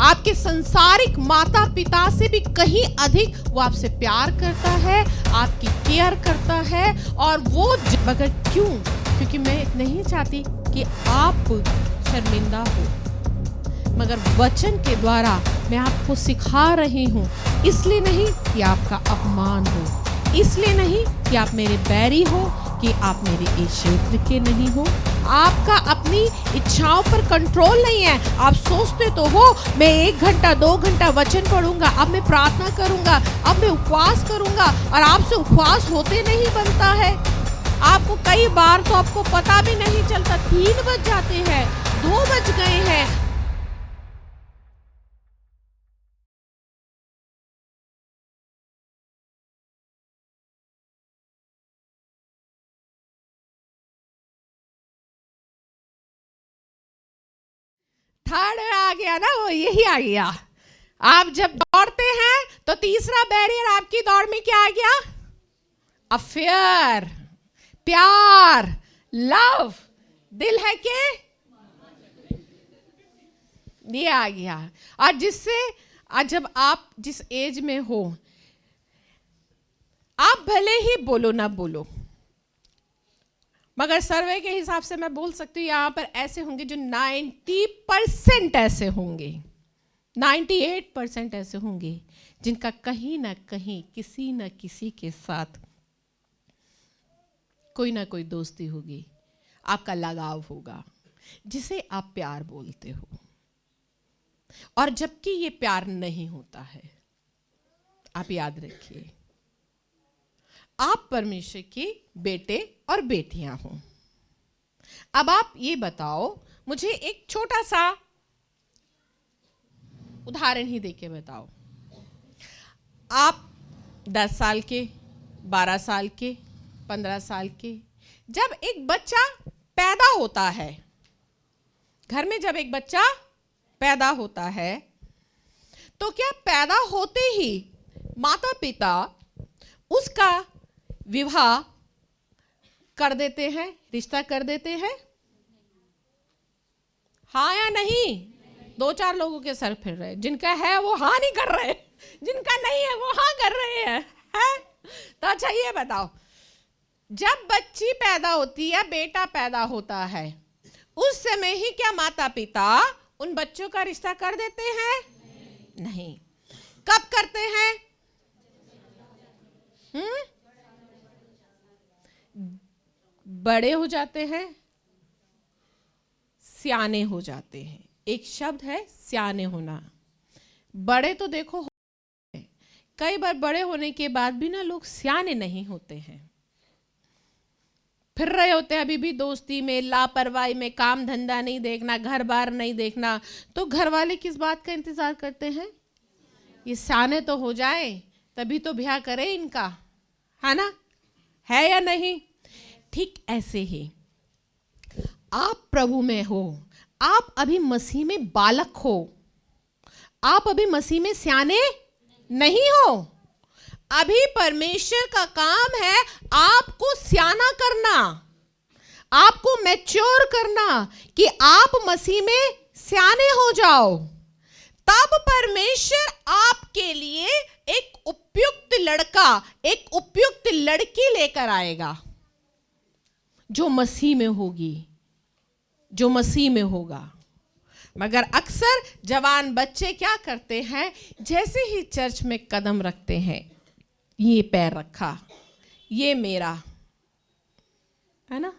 आपके संसारिक माता पिता से भी कहीं अधिक वो आपसे प्यार करता है, आपकी केयर करता है। और वो मगर क्यों? क्योंकि मैं नहीं चाहती कि आप शर्मिंदा हो, मगर वचन के द्वारा मैं आपको सिखा रही हूँ। इसलिए नहीं कि आपका अपमान हो, इसलिए नहीं कि आप मेरे बैरी हो, कि आप मेरे इस क्षेत्र के नहीं हो। आपका अपनी इच्छाओं पर कंट्रोल नहीं है। आप सोचते तो हो मैं 1 घंटा 2 घंटा वचन पढ़ूंगा, अब मैं प्रार्थना करूंगा, अब मैं उपवास करूंगा, और आपसे उपवास होते नहीं बनता है। आपको कई बार तो आपको पता भी नहीं चलता, 3 बज जाते हैं, 2 बज गए हैं। थर्ड आ गया ना, वो यही आ गया। आप जब दौड़ते हैं तो तीसरा बैरियर आपकी दौड़ में क्या आ गया? अफेयर, प्यार, लव, दिल है के ये आ गया। और जिससे जब आप जिस एज में हो, आप भले ही बोलो ना बोलो, मगर सर्वे के हिसाब से मैं बोल सकती हूँ यहां पर ऐसे होंगे जो 90% ऐसे होंगे, 98% ऐसे होंगे जिनका कहीं ना कहीं किसी न किसी के साथ कोई ना कोई दोस्ती होगी, आपका लगाव होगा, जिसे आप प्यार बोलते हो। और जबकि ये प्यार नहीं होता है, आप याद रखिए, आप परमेश्वर के बेटे और बेटियां हो। अब आप ये बताओ, मुझे एक छोटा सा उदाहरण ही देके बताओ। आप 10 साल के, 12 साल के, 15 साल के, जब एक बच्चा पैदा होता है, घर में जब एक बच्चा पैदा होता है, तो क्या पैदा होते ही माता पिता उसका विवाह कर देते हैं, रिश्ता कर देते हैं? हाँ या नहीं? 2-4 लोगों के सर फिर रहे, जिनका है वो हाँ नहीं कर रहे, जिनका नहीं है वो हाँ कर रहे हैं, है? तो अच्छा ये बताओ, जब बच्ची पैदा होती है, बेटा पैदा होता है, उस समय ही क्या माता पिता उन बच्चों का रिश्ता कर देते हैं? नहीं। कब करते हैं? बड़े हो जाते हैं, सियाने हो जाते हैं। एक शब्द है सियाने होना। बड़े तो देखो कई बार बड़े होने के बाद भी ना लोग सियाने नहीं होते हैं, फिर रहे होते हैं अभी भी दोस्ती में, लापरवाही में, काम धंधा नहीं देखना, घर बार नहीं देखना। तो घर वाले किस बात का इंतजार करते हैं? ये सियाने तो हो जाए तभी तो ब्याह करे इनका, है ना? है या नहीं? ठीक ऐसे ही आप प्रभु में हो, आप अभी मसीह में बालक हो, आप अभी मसीह में सियाने नहीं हो। अभी परमेश्वर का काम है आपको सियाना करना, आपको मैच्योर करना, कि आप मसीह में सियाने हो जाओ। तब परमेश्वर आपके लिए एक उपयुक्त लड़का, एक उपयुक्त लड़की लेकर आएगा, जो मसीह में होगी, जो मसीह में होगा। मगर अक्सर जवान बच्चे क्या करते हैं, जैसे ही चर्च में कदम रखते हैं, ये पैर रखा, ये मेरा, है ना?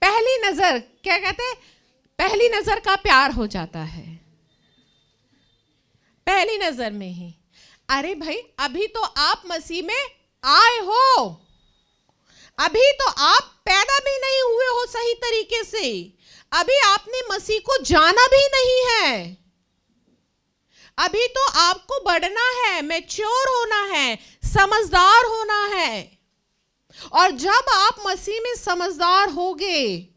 पहली नजर, क्या कहते हैं, पहली नजर का प्यार हो जाता है, पहली नजर में ही। अरे भाई, अभी तो आप मसीह में आए हो, अभी तो आप पैदा भी नहीं हुए हो सही तरीके से, अभी आपने मसीह को जाना भी नहीं है, अभी तो आपको बढ़ना है, मैच्योर होना है, समझदार होना है। और जब आप मसीह में समझदार होगे,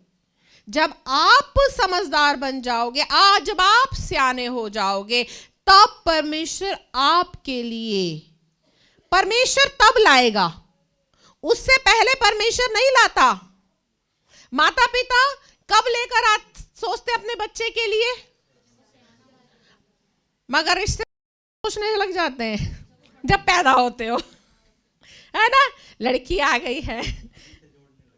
जब आप समझदार बन जाओगे, जब आप सियाने हो जाओगे, तब परमेश्वर आपके लिए, परमेश्वर तब लाएगा, उससे पहले परमेश्वर नहीं लाता। माता पिता कब लेकर सोचते अपने बच्चे के लिए? मगर रिश्ते सोचने लग जाते हैं जब पैदा होते हो, है ना। लड़की आ गई है,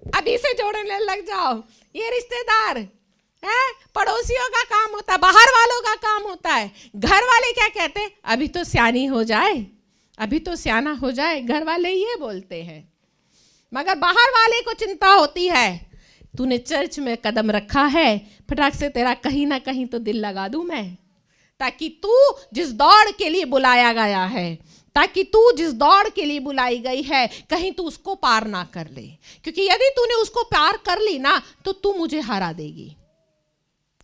अभी से जोड़ने लग जाओ। ये रिश्तेदार है, पड़ोसियों का काम होता है, बाहर वालों का काम होता है। घर वाले क्या कहते हैं? अभी तो सियानी हो जाए, अभी तो सियाना हो जाए, घर वाले ये बोलते हैं। मगर बाहर वाले को चिंता होती है, तूने चर्च में कदम रखा है, फटाक से तेरा कहीं ना कहीं तो दिल लगा दूं मैं, ताकि तू जिस दौड़ के लिए बुलाया गया है, ताकि तू जिस दौड़ के लिए बुलाई गई है, कहीं तू उसको पार ना कर ले। क्योंकि यदि तूने उसको पार कर ली ना, तो तू मुझे हरा देगी,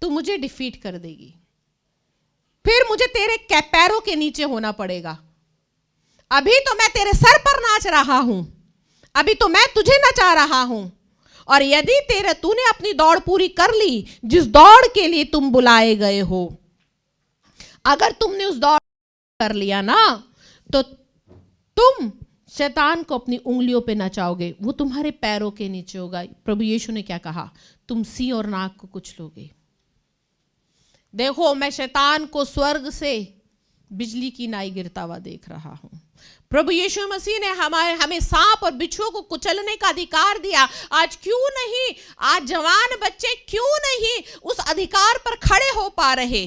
तू मुझे डिफीट कर देगी, फिर मुझे तेरे पैरों के नीचे होना पड़ेगा। अभी तो मैं तेरे सर पर नाच रहा हूं, अभी तो मैं तुझे नचा रहा हूं। और यदि तूने अपनी दौड़ पूरी कर ली, जिस दौड़ के लिए तुम बुलाए गए हो, अगर तुमने उस दौड़ कर लिया ना, तो तुम शैतान को अपनी उंगलियों पे नचाओगे, वो तुम्हारे पैरों के नीचे होगा। प्रभु यीशु ने क्या कहा? तुम सी और नाक को कुचलोगे। देखो, मैं शैतान को स्वर्ग से बिजली की नाई गिरता हुआ देख रहा हूं। प्रभु यीशु मसीह ने हमें सांप और बिच्छुओं को कुचलने का अधिकार दिया। आज क्यों नहीं, आज जवान बच्चे क्यों नहीं उस अधिकार पर खड़े हो पा रहे?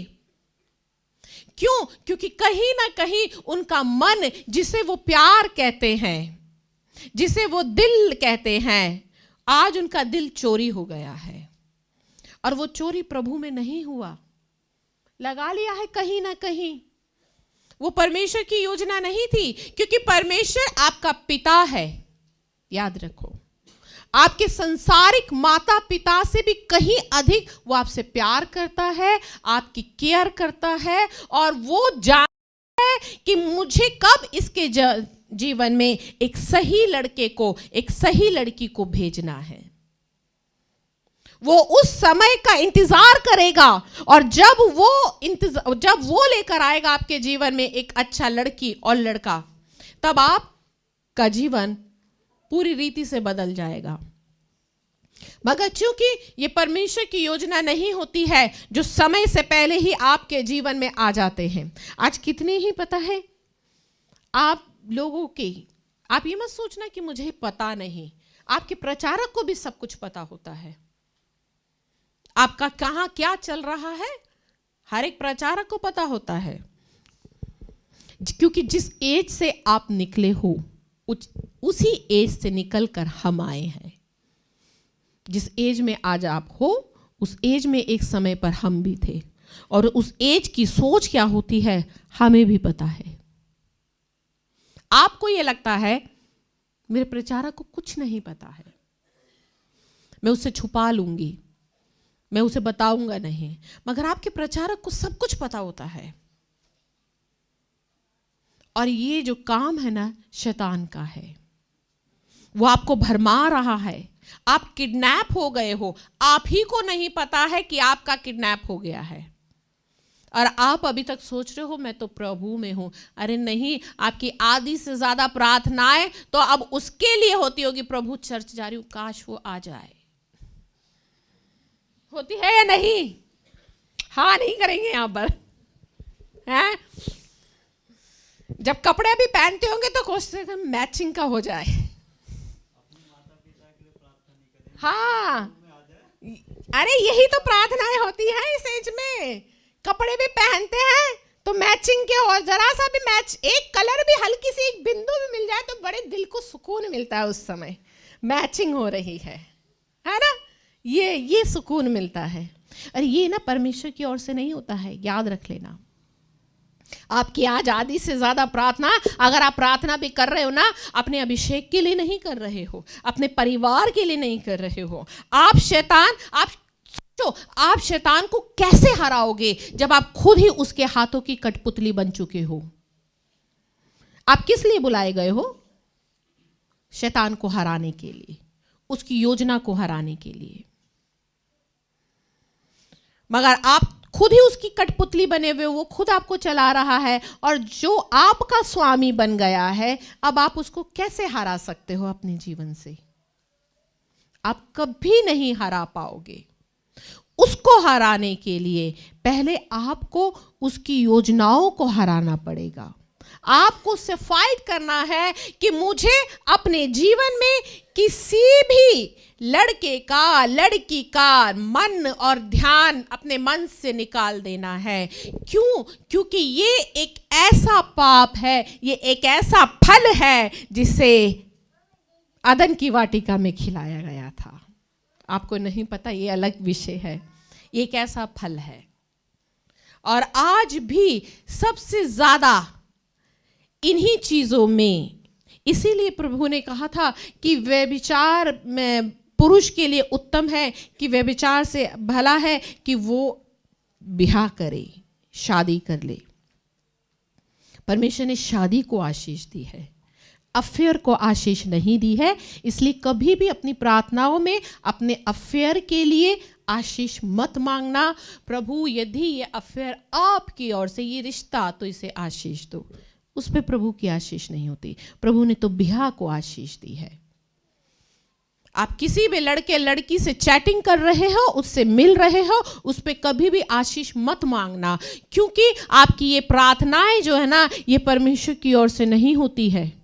क्यों? क्योंकि कहीं ना कहीं उनका मन, जिसे वो प्यार कहते हैं, जिसे वो दिल कहते हैं, आज उनका दिल चोरी हो गया है। और वो चोरी प्रभु में नहीं हुआ, लगा लिया है कहीं ना कहीं। वो परमेश्वर की योजना नहीं थी, क्योंकि परमेश्वर आपका पिता है। याद रखो, आपके संसारिक माता पिता से भी कहीं अधिक वो आपसे प्यार करता है, आपकी केयर करता है, और वो जानता है कि मुझे कब इसके जीवन में एक सही लड़के को, एक सही लड़की को भेजना है। वो उस समय का इंतजार करेगा, और जब वो लेकर आएगा आपके जीवन में एक अच्छा लड़की और लड़का, तब आपका जीवन पूरी रीति से बदल जाएगा। मगर चूंकि ये परमेश्वर की योजना नहीं होती है, जो समय से पहले ही आपके जीवन में आ जाते हैं। आज कितने ही पता है आप लोगों के, आप ये मत सोचना कि मुझे पता नहीं, आपके प्रचारक को भी सब कुछ पता होता है। आपका कहां क्या चल रहा है, हर एक प्रचारक को पता होता है। क्योंकि जिस एज से आप निकले हो, उसी एज से निकलकर हम आए हैं। जिस एज में आज आप हो, उस एज में एक समय पर हम भी थे, और उस एज की सोच क्या होती है हमें भी पता है। आपको यह लगता है मेरे प्रचारक को कुछ नहीं पता है, मैं उससे छुपा लूंगी, मैं उसे बताऊंगा नहीं। मगर आपके प्रचारक को सब कुछ पता होता है। और ये जो काम है ना, शैतान का है। वो आपको भरमा रहा है। आप किडनैप हो गए हो, आप ही को नहीं पता है कि आपका किडनैप हो गया है, और आप अभी तक सोच रहे हो मैं तो प्रभु में हूं। अरे नहीं, आपकी आधी से ज्यादा प्रार्थनाएं तो अब उसके लिए होती होगी, प्रभु चर्च जा रही हूं, काश वो आ जाए। होती है या नहीं? हाँ नहीं करेंगे यहां पर, हैं? जब कपड़े भी पहनते होंगे तो कोशिश करें मैचिंग का हो जाए। हाँ, अरे यही तो प्रार्थनाएं होती हैं इस एज में। कपड़े भी पहनते हैं तो मैचिंग के, और जरा सा भी मैच, एक कलर भी, हल्की सी एक बिंदु भी मिल जाए तो बड़े दिल को सुकून मिलता है। उस समय मैचिंग हो रही है ना, ये सुकून मिलता है। और ये ना परमेश्वर की ओर से नहीं होता है, याद रख लेना। आपकी आज आधी से ज्यादा प्रार्थना, अगर आप प्रार्थना भी कर रहे हो ना, अपने अभिषेक के लिए नहीं कर रहे हो, अपने परिवार के लिए नहीं कर रहे हो। आप शैतान को कैसे हराओगे जब आप खुद ही उसके हाथों की कठपुतली बन चुके हो? आप किस लिए बुलाए गए हो? शैतान को हराने के लिए, उसकी योजना को हराने के लिए। मगर आप खुद ही उसकी कठपुतली बने हुए, वो खुद आपको चला रहा है, और जो आपका स्वामी बन गया है, अब आप उसको कैसे हरा सकते हो अपने जीवन से? आप कभी नहीं हरा पाओगे। उसको को हराने के लिए पहले आपको उसकी योजनाओं को हराना पड़ेगा। आपको उससे फाइट करना है कि मुझे अपने जीवन में किसी भी लड़के का, लड़की का मन और ध्यान अपने मन से निकाल देना है। क्यों? क्योंकि ये एक ऐसा पाप है, ये एक ऐसा फल है जिसे अदन की वाटिका में खिलाया गया था। आपको नहीं पता, ये अलग विषय है। ये एक ऐसा फल है और आज भी सबसे ज्यादा इन्हीं चीजों में, इसीलिए प्रभु ने कहा था कि व्यभिचार में पुरुष के लिए उत्तम है, कि व्यभिचार से भला है कि वो ब्याह करे, शादी कर ले। परमेश्वर ने शादी को आशीष दी है, अफेयर को आशीष नहीं दी है। इसलिए कभी भी अपनी प्रार्थनाओं में अपने अफेयर के लिए आशीष मत मांगना। प्रभु यदि ये अफेयर आपकी ओर से, ये रिश्ता, तो इसे आशीष दो। उस पे प्रभु की आशीष नहीं होती। प्रभु ने तो ब्याह को आशीष दी है। आप किसी भी लड़के लड़की से चैटिंग कर रहे हो, उससे मिल रहे हो, उस पे कभी भी आशीष मत मांगना, क्योंकि आपकी ये प्रार्थनाएं जो है ना, ये परमेश्वर की ओर से नहीं होती है।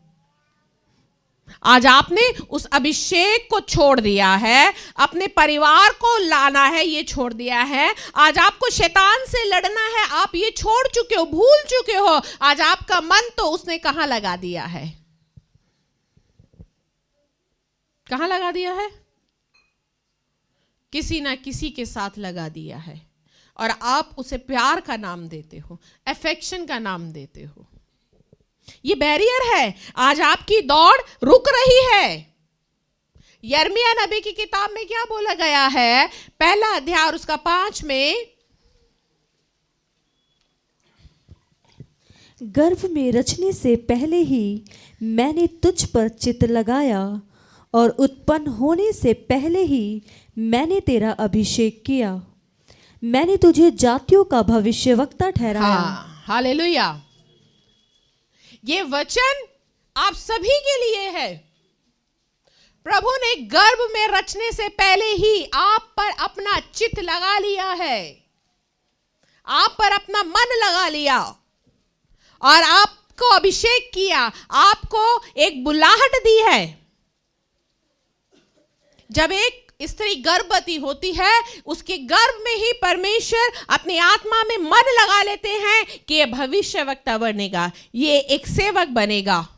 आज आपने उस अभिषेक को छोड़ दिया है, अपने परिवार को लाना है, ये छोड़ दिया है। आज आपको शैतान से लड़ना है, आप ये छोड़ चुके हो, भूल चुके हो। आज आपका मन तो उसने कहां लगा दिया है? कहां लगा दिया है? किसी ना किसी के साथ लगा दिया है, और आप उसे प्यार का नाम देते हो, अफेक्शन का नाम देते हो। ये बैरियर है। आज आपकी दौड़ रुक रही है। यिर्मयाह नबी की किताब में क्या बोला गया है? पहला अध्याय और उसका 5 में, गर्भ में रचने से पहले ही मैंने तुझ पर चित्त लगाया, और उत्पन्न होने से पहले ही मैंने तेरा अभिषेक किया। मैंने तुझे जातियों का भविष्यवक्ता ठहराया। हालेलुया। ये वचन आप सभी के लिए है। प्रभु ने गर्भ में रचने से पहले ही आप पर अपना चित्त लगा लिया है, आप पर अपना मन लगा लिया, और आपको अभिषेक किया, आपको एक बुलाहट दी है। जब एक स्त्री गर्भवती होती है, उसके गर्भ में ही परमेश्वर अपनी आत्मा में मन लगा लेते हैं कि ये भविष्यवक्ता बनेगा, ये एक सेवक बनेगा।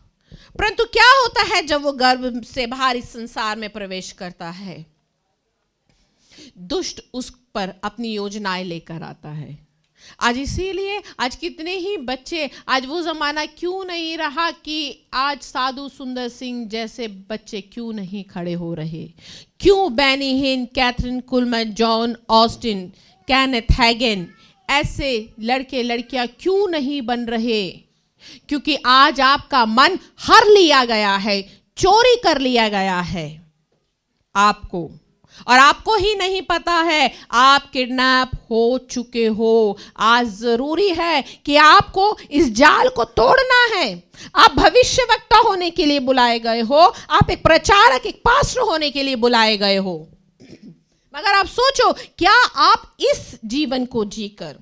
परंतु क्या होता है जब वो गर्भ से बाहर इस संसार में प्रवेश करता है? दुष्ट उस पर अपनी योजनाएं लेकर आता है। आज इसीलिए आज कितने ही बच्चे, आज वो जमाना क्यों नहीं रहा कि आज साधु सुंदर सिंह जैसे बच्चे क्यों नहीं खड़े हो रहे? क्यों Benny Hinn, Kathryn Kuhlman, John Osteen, Kenneth Hagin, ऐसे लड़के लड़कियां क्यों नहीं बन रहे? क्योंकि आज आपका मन हर लिया गया है, चोरी कर लिया गया है आपको, और आपको ही नहीं पता है, आप किडनैप हो चुके हो। आज जरूरी है कि आपको इस जाल को तोड़ना है। आप भविष्यवक्ता होने के लिए बुलाए गए हो, आप एक प्रचारक, एक पास्टर होने के लिए बुलाए गए हो। मगर आप सोचो, क्या आप इस जीवन को जीकर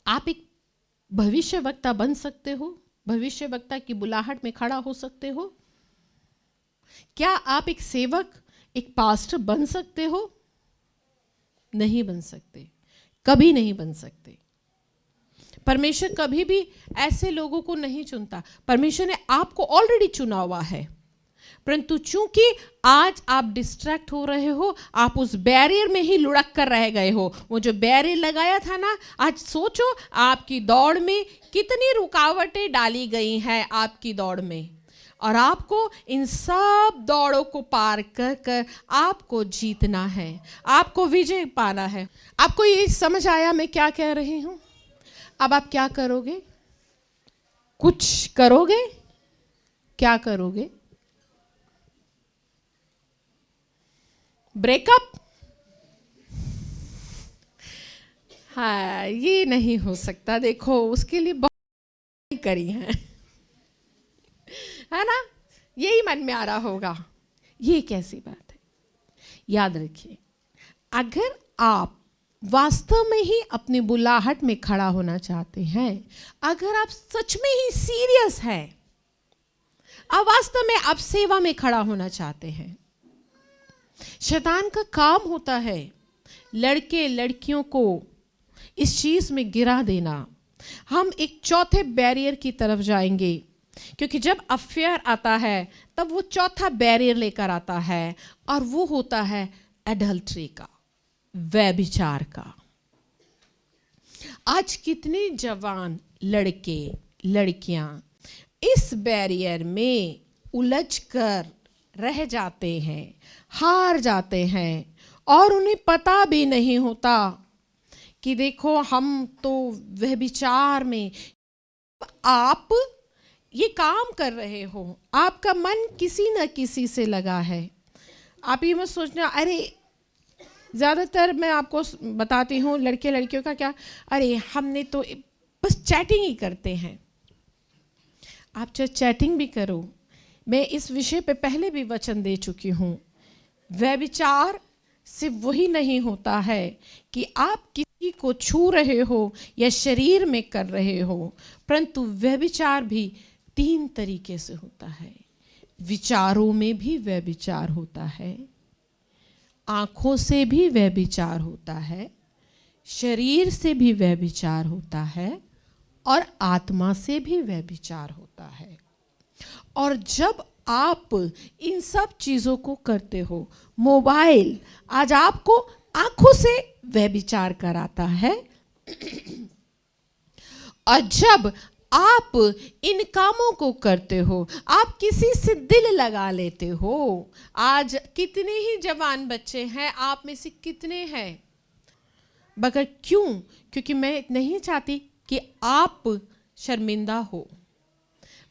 आप एक भविष्यवक्ता बन सकते हो? भविष्यवक्ता की बुलाहट में खड़ा हो सकते हो? क्या आप एक सेवक, एक पास्टर बन सकते हो? नहीं बन सकते, कभी नहीं बन सकते। परमेश्वर कभी भी ऐसे लोगों को नहीं चुनता। परमेश्वर ने आपको ऑलरेडी चुना हुआ है, परंतु चूंकि आज आप डिस्ट्रैक्ट हो रहे हो, आप उस बैरियर में ही लुढ़क कर रह गए हो। वो जो बैरियर लगाया था ना, आज सोचो आपकी दौड़ में कितनी रुकावटें डाली गई हैं आपकी दौड़ में, और आपको इन सब दौड़ों को पार कर कर आपको जीतना है, आपको विजय पाना है। आपको ये समझ आया मैं क्या कह रही हूं? अब आप क्या करोगे? कुछ करोगे? क्या करोगे? ब्रेकअप? हाँ, ये नहीं हो सकता। देखो, उसके लिए बहुत करी है ना? यही मन में आ रहा होगा, ये कैसी बात है? याद रखिए, अगर आप वास्तव में ही अपनी बुलाहट में खड़ा होना चाहते हैं, अगर आप सच में ही सीरियस हैं, आप वास्तव में आप सेवा में खड़ा होना चाहते हैं, शैतान का काम होता है लड़के लड़कियों को इस चीज में गिरा देना। हम एक चौथे बैरियर की तरफ जाएंगे, क्योंकि जब अफेयर आता है तब वो चौथा बैरियर लेकर आता है, और वो होता है एडल्ट्री का, व्यभिचार का। आज कितने जवान लड़के लड़कियां इस बैरियर में उलझ कर रह जाते हैं, हार जाते हैं, और उन्हें पता भी नहीं होता कि देखो हम तो व्यभिचार में। आप ये काम कर रहे हो, आपका मन किसी न किसी से लगा है। आप ये मत सोचना, अरे ज़्यादातर मैं आपको बताती हूँ लड़के लड़कियों का क्या, अरे हमने तो बस चैटिंग ही करते हैं। आप चाहे चैटिंग भी करो, मैं इस विषय पे पहले भी वचन दे चुकी हूँ। व्यभिचार सिर्फ वही नहीं होता है कि आप किसी को छू रहे हो या शरीर में कर रहे हो, परंतु व्यभिचार भी 3 तरीके से होता है। विचारों में भी व्यभिचार होता है, आँखों से भी व्यभिचार होता है, शरीर से भी व्यभिचार होता है, और आत्मा से भी व्यभिचार होता है। और जब आप इन सब चीज़ों को करते हो, मोबाइल आज आपको आँखों से व्यभिचार कराता है, और जब आप इन कामों को करते हो, आप किसी से दिल लगा लेते हो। आज कितने ही जवान बच्चे हैं, आप में से कितने हैं मगर क्यों? क्योंकि मैं नहीं चाहती कि आप शर्मिंदा हो,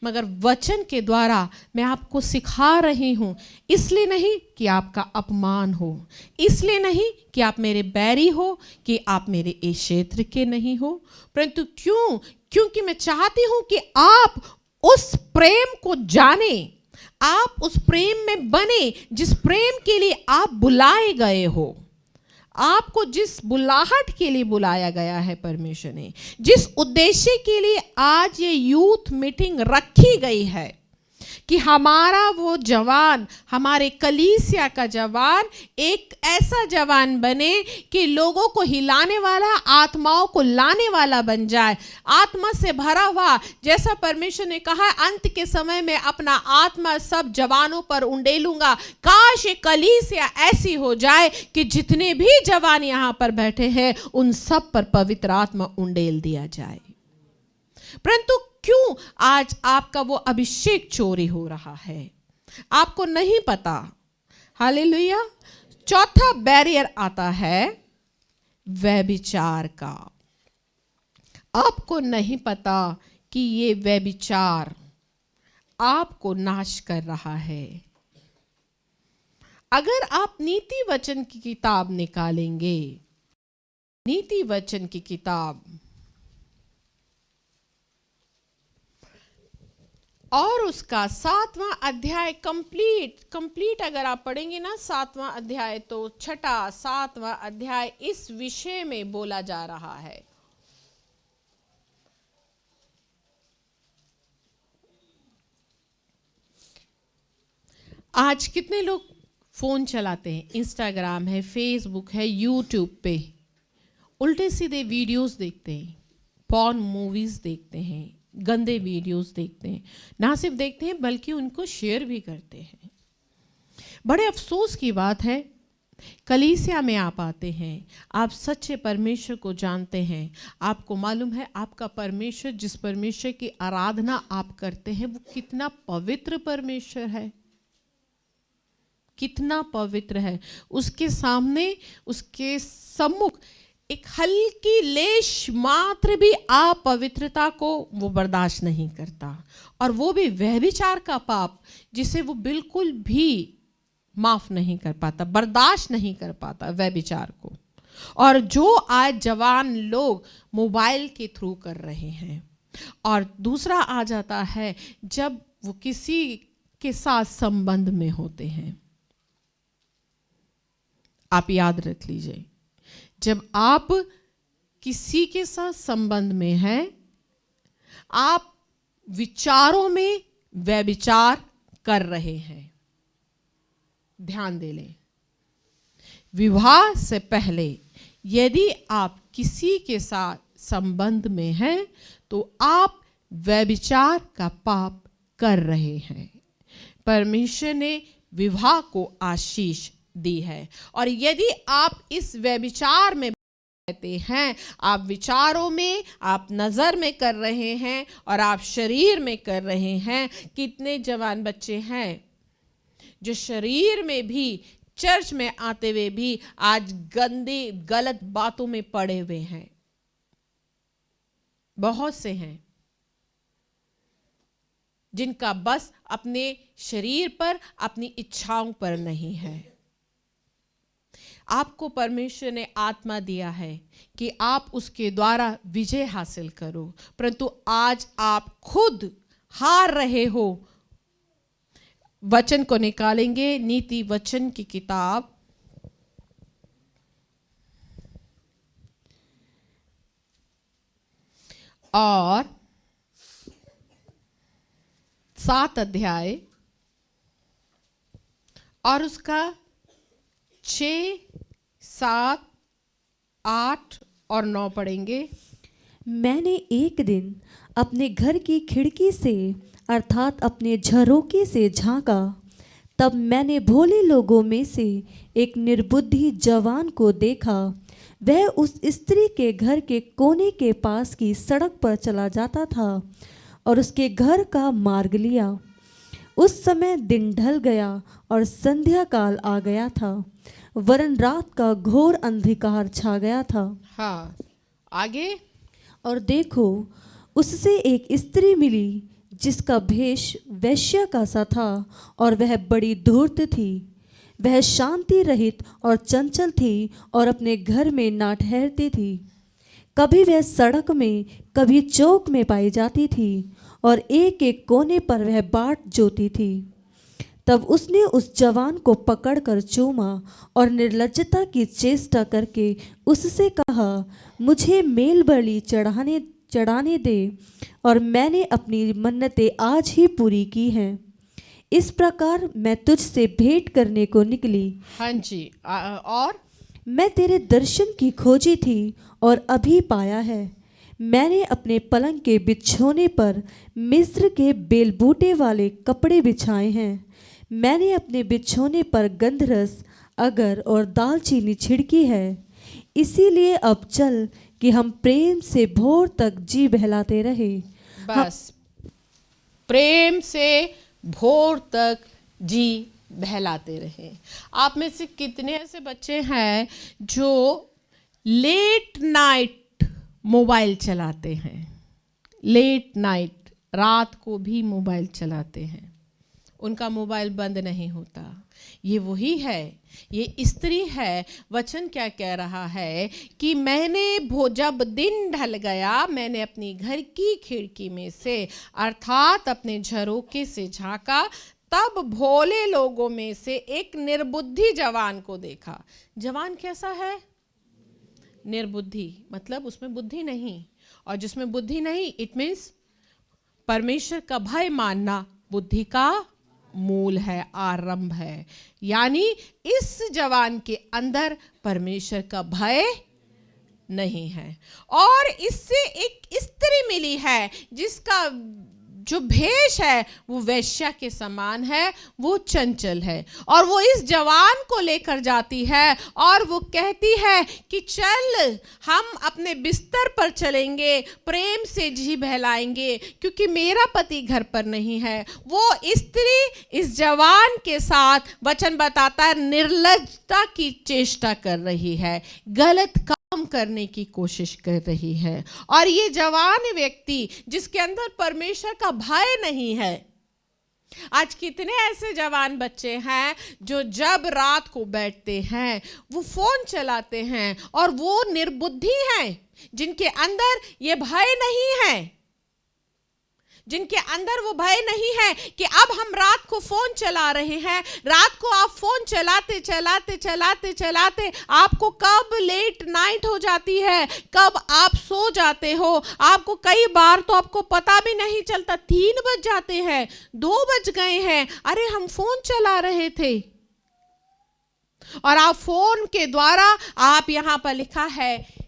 मगर वचन के द्वारा मैं आपको सिखा रही हूँ, इसलिए नहीं कि आपका अपमान हो, इसलिए नहीं कि आप मेरे बैरी हो, कि आप मेरे इस क्षेत्र के नहीं हो, परंतु क्यों? क्योंकि मैं चाहती हूँ कि आप उस प्रेम को जाने, आप उस प्रेम में बने जिस प्रेम के लिए आप बुलाए गए हो। आपको जिस बुलाहट के लिए बुलाया गया है परमेश्वर ने, जिस उद्देश्य के लिए आज ये यूथ मीटिंग रखी गई है, कि हमारा वो जवान, हमारे कलीसिया का जवान एक ऐसा जवान बने कि लोगों को हिलाने वाला, आत्माओं को लाने वाला बन जाए, आत्मा से भरा हुआ। जैसा परमेश्वर ने कहा, अंत के समय में अपना आत्मा सब जवानों पर उंडेलूंगा। काश ये कलीसिया ऐसी हो जाए कि जितने भी जवान यहाँ पर बैठे हैं उन सब पर पवित्र आत्मा उंडेल दिया जाए। परंतु क्यों आज आपका वो अभिषेक चोरी हो रहा है? आपको नहीं पता। हालेलुया। चौथा बैरियर आता है व्यभिचार का। आपको नहीं पता कि ये व्यभिचार आपको नाश कर रहा है। अगर आप नीति वचन की किताब निकालेंगे, नीति वचन की किताब और उसका 7वां अध्याय कंप्लीट अगर आप पढ़ेंगे ना, 7वां अध्याय, तो 6ठा 7वां अध्याय इस विषय में बोला जा रहा है। आज कितने लोग फोन चलाते हैं, इंस्टाग्राम है, फेसबुक है, यूट्यूब पे उल्टे सीधे वीडियोस देखते हैं, पॉर्न मूवीज देखते हैं, गंदे वीडियोस देखते हैं। ना सिर्फ देखते हैं बल्कि उनको शेयर भी करते हैं। बड़े अफसोस की बात है, कलीसिया में आप आते हैं, आप सच्चे परमेश्वर को जानते हैं, आपको मालूम है आपका परमेश्वर, जिस परमेश्वर की आराधना आप करते हैं, वो कितना पवित्र परमेश्वर है, कितना पवित्र है। उसके सामने, उसके सम्मुख एक हल्की लेश मात्र भी अपवित्रता को वो बर्दाश्त नहीं करता, और वो भी व्यभिचार का पाप जिसे वो बिल्कुल भी माफ नहीं कर पाता, बर्दाश्त नहीं कर पाता व्यभिचार को। और जो आज जवान लोग मोबाइल के थ्रू कर रहे हैं। और दूसरा आ जाता है जब वो किसी के साथ संबंध में होते हैं। आप याद रख लीजिए, जब आप किसी के साथ संबंध में हैं, आप विचारों में व्यभिचार कर रहे हैं। ध्यान दे लें, विवाह से पहले यदि आप किसी के साथ संबंध में हैं तो आप व्यभिचार का पाप कर रहे हैं। परमेश्वर ने विवाह को आशीष दी है, और यदि आप इस व्यभिचार में रहते हैं, आप विचारों में, आप नज़र में कर रहे हैं और आप शरीर में कर रहे हैं। कितने जवान बच्चे हैं जो शरीर में भी, चर्च में आते हुए भी आज गंदी गलत बातों में पड़े हुए हैं। बहुत से हैं जिनका बस अपने शरीर पर, अपनी इच्छाओं पर नहीं है। आपको परमेश्वर ने आत्मा दिया है कि आप उसके द्वारा विजय हासिल करो, परंतु आज आप खुद हार रहे हो। वचन को निकालेंगे, नीति वचन की किताब और 7 अध्याय और उसका 6, 7, 8 और 9 पढ़ेंगे। मैंने एक दिन अपने घर की खिड़की से अर्थात अपने झरोखे से झांका, तब मैंने भोले लोगों में से एक निर्बुद्धि जवान को देखा। वह उस स्त्री के घर के कोने के पास की सड़क पर चला जाता था और उसके घर का मार्ग लिया। उस समय दिन ढल गया और संध्या काल आ गया था, वरन रात का घोर अंधकार छा गया था। हाँ, आगे। और देखो, उससे एक स्त्री मिली जिसका भेष वैश्या का सा था, और वह बड़ी धूर्त थी। वह शांति रहित और चंचल थी और अपने घर में ना ठहरती थी। कभी वह सड़क में, कभी चौक में पाई जाती थी, और एक एक कोने पर वह बाट जोती थी। तब उसने उस जवान को पकड़कर चूमा और निर्लज्जता की चेष्टा करके उससे कहा, मुझे मेल बलि चढ़ाने दे, और मैंने अपनी मन्नतें आज ही पूरी की हैं। इस प्रकार मैं तुझसे भेंट करने को निकली। हाँ जी, और मैं तेरे दर्शन की खोजी थी और अभी पाया है। मैंने अपने पलंग के बिछोने पर मिस्र के बेलबूटे वाले कपड़े बिछाए हैं। मैंने अपने बिछोने पर गंधरस, अगर और दालचीनी छिड़की है। इसीलिए अब चल कि हम प्रेम से भोर तक जी बहलाते रहे। बस प्रेम से भोर तक जी बहलाते रहे। आप में से कितने ऐसे बच्चे हैं जो लेट नाइट मोबाइल चलाते हैं? लेट नाइट, रात को भी मोबाइल चलाते हैं, उनका मोबाइल बंद नहीं होता। ये वही है, ये स्त्री है। वचन क्या कह रहा है कि मैंने जब दिन ढल गया, मैंने अपनी घर की खिड़की में से अर्थात अपने झरोखे से झांका, तब भोले लोगों में से एक निर्बुद्धि जवान को देखा। जवान कैसा है? निर्बुद्धि, मतलब उसमें बुद्धि नहीं। और जिसमें बुद्धि नहीं, इट मीन्स परमेश्वर का भय मानना बुद्धि का मूल है, आरंभ है। यानी इस जवान के अंदर परमेश्वर का भय नहीं है। और इससे एक स्त्री मिली है जिसका जो भेष है वो वैश्या के समान है, वो चंचल है। और वो इस जवान को लेकर जाती है और वो कहती है कि चल हम अपने बिस्तर पर चलेंगे, प्रेम से जी बहलाएंगे, क्योंकि मेरा पति घर पर नहीं है। वो स्त्री इस जवान के साथ, वचन बताता है, निर्लज्जता की चेष्टा कर रही है, गलत काम करने की कोशिश कर रही है। और ये जवान व्यक्ति जिसके अंदर परमेश्वर का भय नहीं है। आज कितने ऐसे जवान बच्चे हैं जो जब रात को बैठते हैं वो फोन चलाते हैं, और वो निर्बुद्धि हैं जिनके अंदर ये भय नहीं है, जिनके अंदर वो भय नहीं है कि अब हम रात को फोन चला रहे हैं, रात को आप फोन चलाते चलाते चलाते चलाते आपको कब लेट नाइट हो जाती है, कब आप सो जाते हो, आपको कई बार तो आपको पता भी नहीं चलता, 3 बज जाते हैं, 2 बज गए हैं, अरे हम फोन चला रहे थे। और आप फोन के द्वारा, आप यहां पर लिखा है,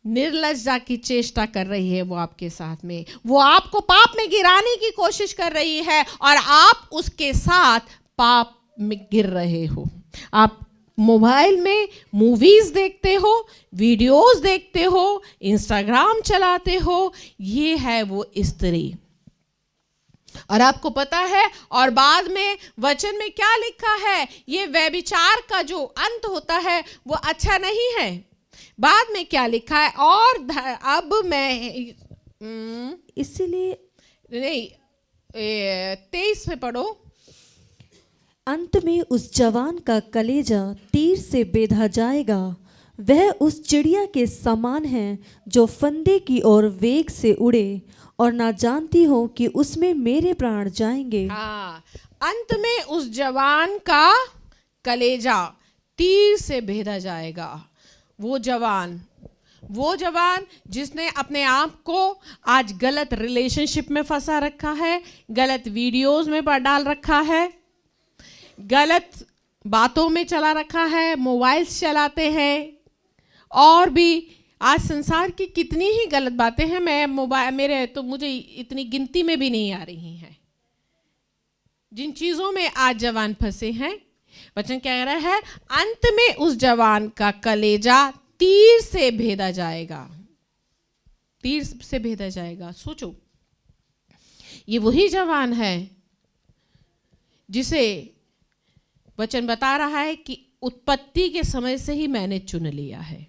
निर्लज्जा की चेष्टा कर रही है वो आपके साथ में, वो आपको पाप में गिराने की कोशिश कर रही है और आप उसके साथ पाप में गिर रहे हो। आप मोबाइल में मूवीज देखते हो, वीडियोस देखते हो, इंस्टाग्राम चलाते हो, ये है वो स्त्री। और आपको पता है, और बाद में वचन में क्या लिखा है, ये व्यभिचार का जो अंत होता है वो अच्छा नहीं है। बाद में क्या लिखा है, और अब मैं इसलिए नहीं 23 में पढ़ो। अंत में उस जवान का कलेजा तीर से बेधा जाएगा, वह उस चिड़िया के समान है जो फंदे की ओर वेग से उड़े और ना जानती हो कि उसमें मेरे प्राण जाएंगे। हाँ, अंत में उस जवान का कलेजा तीर से भेदा जाएगा। वो जवान जिसने अपने आप को आज गलत रिलेशनशिप में फंसा रखा है, गलत वीडियोस में डाल रखा है, गलत बातों में चला रखा है, मोबाइल्स चलाते हैं, और भी आज संसार की कितनी ही गलत बातें हैं, मुझे इतनी गिनती में भी नहीं आ रही हैं, जिन चीजों में आज जवान फंसे हैं। वचन कह रहा है, अंत में उस जवान का कलेजा तीर से भेदा जाएगा, तीर से भेदा जाएगा। सोचो, ये वही जवान है जिसे वचन बता रहा है कि उत्पत्ति के समय से ही मैंने चुन लिया है।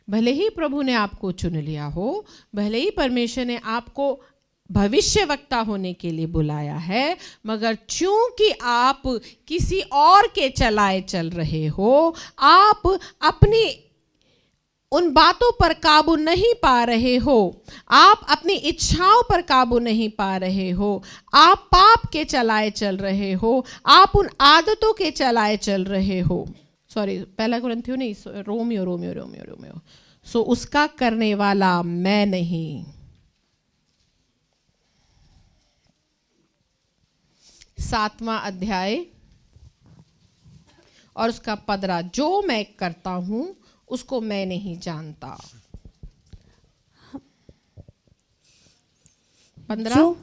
भले ही प्रभु ने आपको चुन लिया हो, भले ही परमेश्वर ने आपको भविष्यवक्ता होने के लिए बुलाया है, मगर चूंकि आप किसी और के चलाए चल रहे हो, आप अपनी उन बातों पर काबू नहीं पा रहे हो, आप अपनी इच्छाओं पर काबू नहीं पा रहे हो, आप पाप के चलाए चल रहे हो, आप उन आदतों के चलाए चल रहे हो। सॉरी, पहला कुरिन्थियों नहीं, रोमियो। सो उसका करने वाला मैं नहीं। 7वां अध्याय और उसका 15, जो मैं करता हूं उसको मैं नहीं जानता। 15,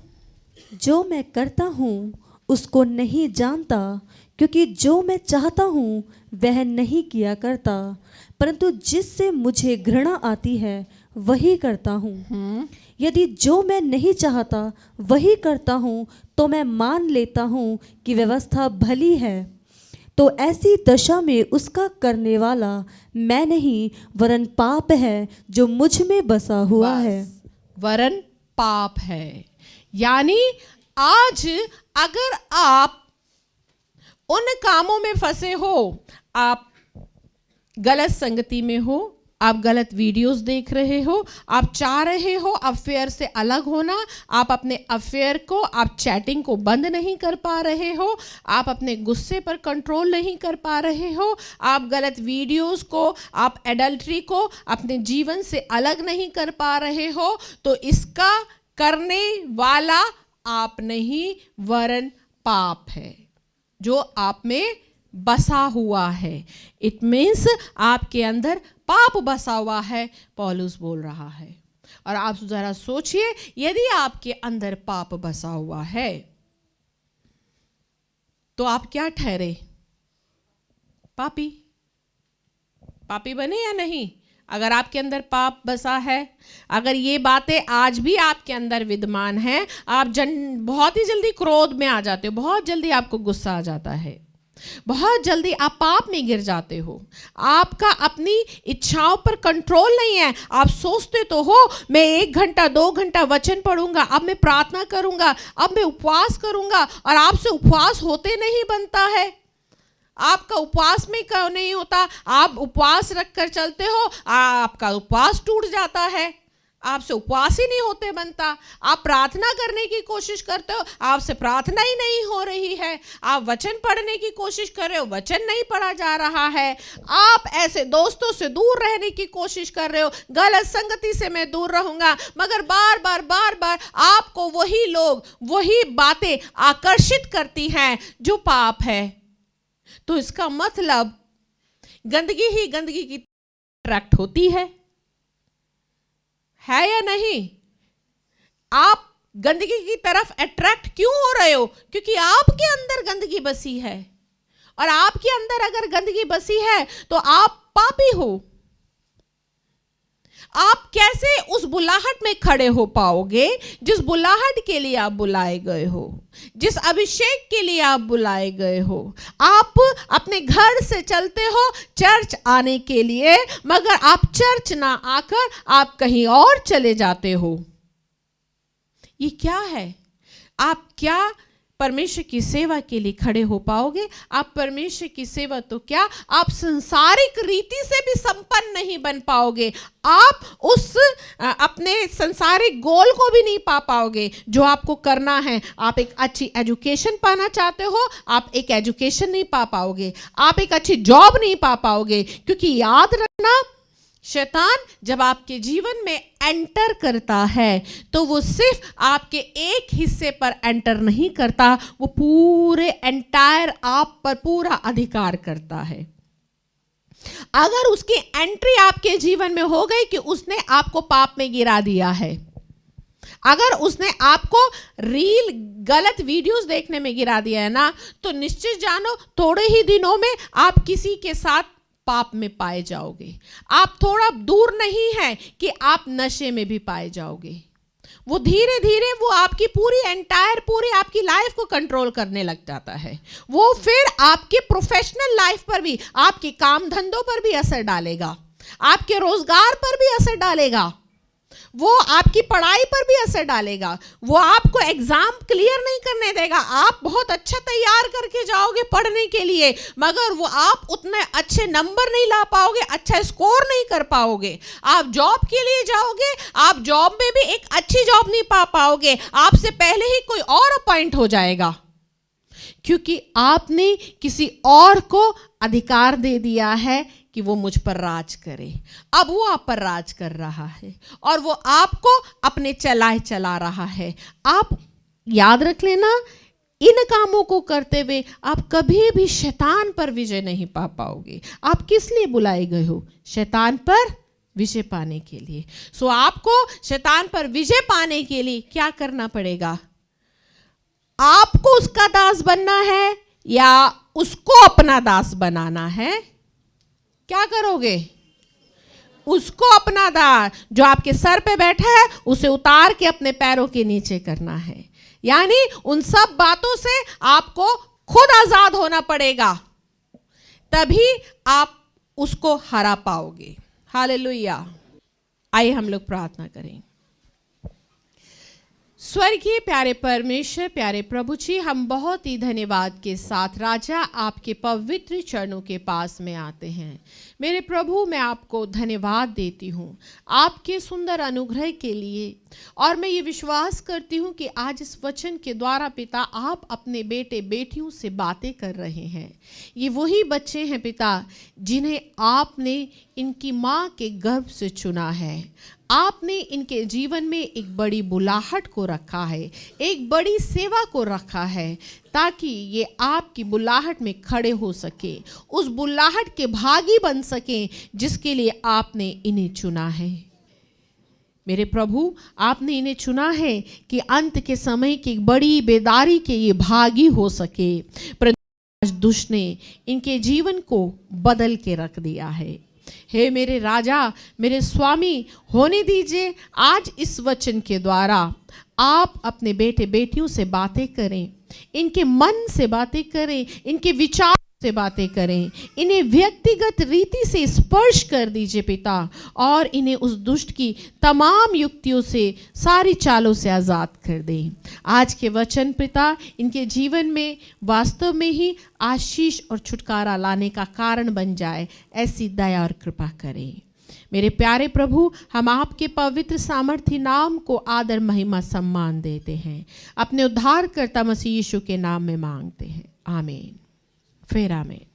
जो मैं करता हूं उसको नहीं जानता, क्योंकि जो मैं चाहता हूं वह नहीं किया करता, परंतु जिससे मुझे घृणा आती है वही करता हूँ। यदि जो मैं नहीं चाहता वही करता हूँ, तो मैं मान लेता हूँ कि व्यवस्था भली है। तो ऐसी दशा में उसका करने वाला मैं नहीं, वरन पाप है जो मुझ में बसा हुआ है। वरन पाप है। यानी आज अगर आप उन कामों में फंसे हो, आप गलत संगति में हो, आप गलत वीडियोस देख रहे हो, आप चाह रहे हो अफेयर से अलग होना, आप अपने अफेयर को, आप चैटिंग को बंद नहीं कर पा रहे हो, आप अपने गुस्से पर कंट्रोल नहीं कर पा रहे हो, आप गलत वीडियोस को, आप एडल्ट्री को अपने जीवन से अलग नहीं कर पा रहे हो, तो इसका करने वाला आप नहीं, वरन पाप है जो आप में बसा हुआ है। इट मीन्स आपके अंदर पाप बसा हुआ है, पौलुस बोल रहा है। और आप जरा सोचिए, यदि आपके अंदर पाप बसा हुआ है तो आप क्या ठहरे? पापी बने या नहीं? अगर आपके अंदर पाप बसा है, अगर ये बातें आज भी आपके अंदर विद्यमान हैं, आप बहुत ही जल्दी क्रोध में आ जाते हो, बहुत जल्दी आपको गुस्सा आ जाता है, बहुत जल्दी आप पाप में गिर जाते हो, आपका अपनी इच्छाओं पर कंट्रोल नहीं है। आप सोचते तो हो मैं 1 घंटा 2 घंटा वचन पढ़ूंगा, अब मैं प्रार्थना करूंगा, अब मैं उपवास करूंगा, और आपसे उपवास होते नहीं बनता है। आपका उपवास में क्यों नहीं होता? आप उपवास रखकर चलते हो, आपका उपवास टूट जाता है। आपसे उपवास ही नहीं होते बनता। आप प्रार्थना करने की कोशिश करते हो, आपसे प्रार्थना ही नहीं हो रही है। आप वचन पढ़ने की कोशिश कर रहे हो, वचन नहीं पढ़ा जा रहा है। आप ऐसे दोस्तों से दूर रहने की कोशिश कर रहे हो, गलत संगति से मैं दूर रहूंगा, मगर बार बार आपको वही लोग, वही बातें आकर्षित करती हैं जो पाप है। तो इसका मतलब गंदगी ही गंदगी की अट्रैक्ट होती है या नहीं? आप गंदगी की तरफ अट्रैक्ट क्यों हो रहे हो? क्योंकि आपके अंदर गंदगी बसी है, और आपके अंदर अगर गंदगी बसी है तो आप पापी हो। आप कैसे उस बुलाहट में खड़े हो पाओगे जिस बुलाहट के लिए आप बुलाए गए हो, जिस अभिषेक के लिए आप बुलाए गए हो? आप अपने घर से चलते हो चर्च आने के लिए, मगर आप चर्च ना आकर आप कहीं और चले जाते हो। ये क्या है? आप क्या परमेश्वर की सेवा के लिए खड़े हो पाओगे? आप परमेश्वर की सेवा तो क्या, आप संसारिक रीति से भी संपन्न नहीं बन पाओगे। आप उस अपने संसारिक गोल को भी नहीं पा पाओगे जो आपको करना है। आप एक अच्छी एजुकेशन पाना चाहते हो, आप एक एजुकेशन नहीं पा पाओगे। आप एक अच्छी जॉब नहीं पा पाओगे, क्योंकि याद रखना, शैतान जब आपके जीवन में एंटर करता है तो वो सिर्फ आपके एक हिस्से पर एंटर नहीं करता, वो पूरे एंटायर आप पर पूरा अधिकार करता है। अगर उसकी एंट्री आपके जीवन में हो गई कि उसने आपको पाप में गिरा दिया है, अगर उसने आपको रील गलत वीडियोस देखने में गिरा दिया है ना, तो निश्चित जानो थोड़े ही दिनों में आप किसी के साथ पाप में पाए जाओगे। आप थोड़ा दूर नहीं है कि आप नशे में भी पाए जाओगे। वो धीरे धीरे वो आपकी पूरी आपकी लाइफ को कंट्रोल करने लग जाता है। वो फिर आपके प्रोफेशनल लाइफ पर भी, आपके काम धंधों पर भी असर डालेगा, आपके रोजगार पर भी असर डालेगा, वो आपकी पढ़ाई पर भी असर डालेगा। वो आपको एग्जाम क्लियर नहीं करने देगा। आप बहुत अच्छा तैयार करके जाओगे पढ़ने के लिए, मगर वो आप उतने अच्छे नंबर नहीं ला पाओगे, अच्छा स्कोर नहीं कर पाओगे। आप जॉब के लिए जाओगे, आप जॉब में भी एक अच्छी जॉब नहीं पा पाओगे, आपसे पहले ही कोई और अपॉइंट हो जाएगा, क्योंकि आपने किसी और को अधिकार दे दिया है कि वो मुझ पर राज करे। अब वो आप पर राज कर रहा है और वो आपको अपने चलाए चला रहा है। आप याद रख लेना, इन कामों को करते हुए आप कभी भी शैतान पर विजय नहीं पा पाओगे। आप किस लिए बुलाए गए हो? शैतान पर विजय पाने के लिए। सो आपको शैतान पर विजय पाने के लिए क्या करना पड़ेगा? आपको उसका दास बनना है या उसको अपना दास बनाना है? क्या करोगे? उसको अपना दास, जो आपके सर पे बैठा है, उसे उतार के अपने पैरों के नीचे करना है। यानी उन सब बातों से आपको खुद आजाद होना पड़ेगा, तभी आप उसको हरा पाओगे। हालेलुया। आइए हम लोग प्रार्थना करें। स्वर्गीय प्यारे परमेश्वर, प्यारे प्रभु जी, हम बहुत ही धन्यवाद के साथ राजा आपके पवित्र चरणों के पास में आते हैं। मेरे प्रभु, मैं आपको धन्यवाद देती हूँ आपके सुंदर अनुग्रह के लिए, और मैं ये विश्वास करती हूँ कि आज इस वचन के द्वारा पिता आप अपने बेटे बेटियों से बातें कर रहे हैं। ये वही बच्चे हैं पिता जिन्हें आपने इनकी माँ के गर्भ से चुना है। आपने इनके जीवन में एक बड़ी बुलाहट को रखा है, एक बड़ी सेवा को रखा है, ताकि ये आपकी बुलाहट में खड़े हो सके, उस बुलाहट के भागी बन सकें जिसके लिए आपने इन्हें चुना है। मेरे प्रभु, आपने इन्हें चुना है कि अंत के समय की बड़ी बेदारी के ये भागी हो सके। आज दुष्ट ने इनके जीवन को बदल के रख दिया है। हे मेरे राजा, मेरे स्वामी, होने दीजिए आज इस वचन के द्वारा आप अपने बेटे बेटियों से बातें करें, इनके मन से बातें करें, इनके विचार से बातें करें, इन्हें व्यक्तिगत रीति से स्पर्श कर दीजिए पिता, और इन्हें उस दुष्ट की तमाम युक्तियों से, सारी चालों से आज़ाद कर दें। आज के वचन पिता इनके जीवन में वास्तव में ही आशीष और छुटकारा लाने का कारण बन जाए, ऐसी दया और कृपा करें। मेरे प्यारे प्रभु, हम आपके पवित्र सामर्थी नाम को आदर महिमा सम्मान देते हैं, अपने उद्धारकर्ता मसीह यीशु के नाम में मांगते हैं, आमीन। फिर आमीन।